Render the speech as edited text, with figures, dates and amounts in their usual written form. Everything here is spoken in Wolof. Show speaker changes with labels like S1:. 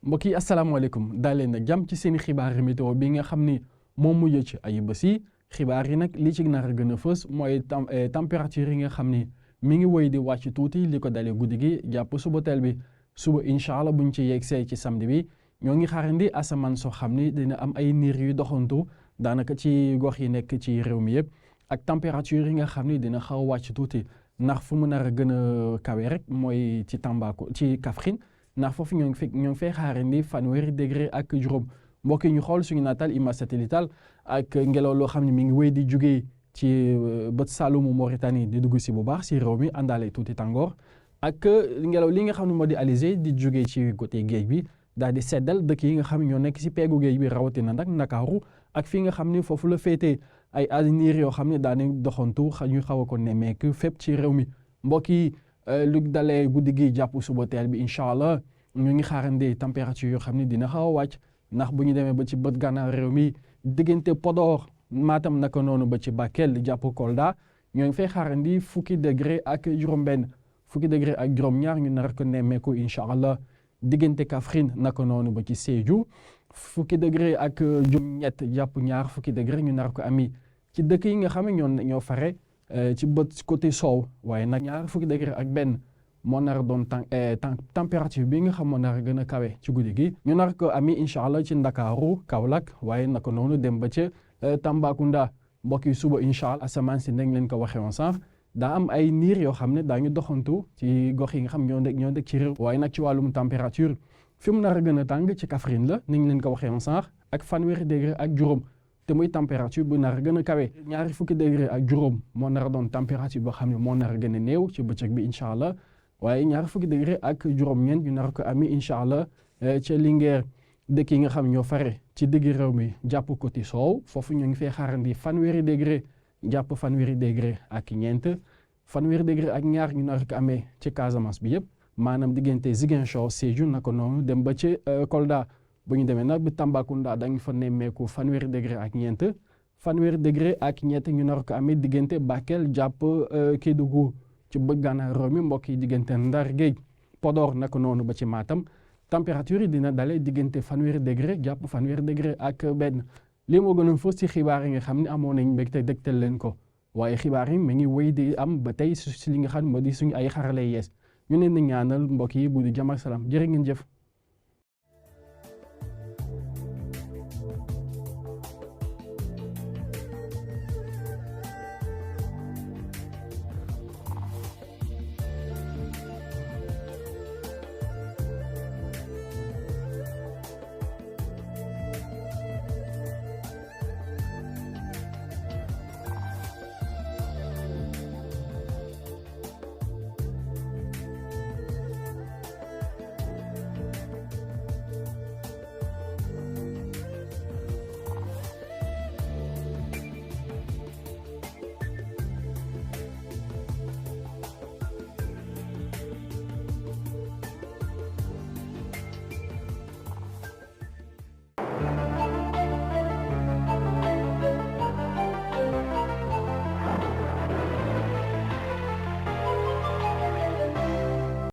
S1: mbokk yi asalaamaaleykum daal leen nag jàmm ci seen i xibaar météo bi nga xam ni moom mu yëcc ay bés yi xibaar yi nag li ci nar a gën a fës mooy température yi nga xam ni mi ngi woy di wàcc tuuti li ko dalee guddi gi jàpp suba teel bi suba incha allah buñ ci yeggsee ci samedi bi ñoo ngi xaarandi asamaan soo xam ni dina am ay niir yu doxantu daanaka ci gox yi nekk ci réew mi yëpp ak température yi nga xam ni dina xaw a wàcc tuuti ndax fu mu nar a gën a kawe rek mooy ci Tambacounda ci Kaffrine ndax foofu ñoo ngi fay xaarandi fanweeri degré ak juróom mbokk yi ñu xool suñu natal image satellitale ak ngelaw loo xam ne mi ngi wéy di jugee ci bët Saloum Mauritanie di dugg si bu baax si réew mi àndaale tuuti tàngoor ak ngelaw li nga xam ne moo di alizé di jugee ci côté géej bi daal di seddal dëkk yi nga xam ne ñoo nekk si peegu géej bi rawatina nag Ndakaaru ak fi nga xam ne foofu la féetee ay niir yoo xam ne daanañ doxantu ñu xaw a ko nemmeeku fépp ci réew mi mbokk yi lu dalee guddi gi jàpp suba teel bi incha allah ñu ngi xaarandi température yoo xam ne dina xaw a wàcc ndax bu ñu demee ba ci bët gànnaar réew mi diggante Podor Matam naka noonu ba ci Bakel jàpp Kolda ñoo ngi fay xaarandi fukki degré ak juróom-benn fukki degré ak juróom-ñaar ñu nar ko nemmeeku incha allah diggante Kaffrine naka noonu ba ci Sédhiou fukki degré ak juróom-ñett jàpp ñaar fukki degré ñu nar ko ami ci dëkk yi nga xam ne ñoo fare ci bët côté soow waaye nag ñaar fukki degré ak benn moo nar a doon température bi nga xam moo nar a gën a kawe ci guddi gi ñu nar ko ami incha allah ci Ndakaaru Kaolack waaye naka noonu dem ba ca Tambacounda mbokk yi suba incha allah asamaan si nañ leen ko waxee woon sànq daa am ay niir yoo xam ne daañu doxantu ci gox yi nga xam ñoo nekk ci réew waaye nag ci wàllum température fi mu nar a gën a tàng ci Kaffrine la nañ leen ko waxee woon sànq ak fanweeri degré ak juróom te muy température bu nar a gën a kawe ñaari fukki degré ak juróom moo nar a doon température boo xam ne moo nar a gën a néew ci bëccëg bi incha allah waaye ñaari fukki degré ak juróom-ñeent ñu nar ko ami incha allah ca Linguère dëkk yi nga xam ñoo fare ci digg réew mi jàpp côté soow foofu ñu ngi fay xaarandi fanweeri degré jàpp fanweeri degré ak ñeent fanweeri degré ak ñaar ñu nar ko amee ci Casamance bi yëpp maanaam diggante Ziguinchor Sédhiou naka noonu dem ba ci Kolda bu ñu demee nag bi Tambacounda dañu fa nemmeeku fanweeri degré ak ñeent fanweeri degré ak ñett ñu nar ko amee diggante Bakel jàpp Kédougou ci bëj gànnaar réew mi mbokk yi diggante Ndar Géej Podor naka noonu ba ci Matam température yi dina dalee diggante fanweeri degré jàpp fanweeri degré ak benn lii moo gën a fës ci xibaar yi nga xam ne amoon nañ mbégte dégtal leen ko waaye xibaar yi mi ngi wéy di am ba tey si li nga xam moo di suñu ay xarale yees ñu leen di ñaanal mbokk yi bu di jàmm ak salaam jërë ngeen jëf.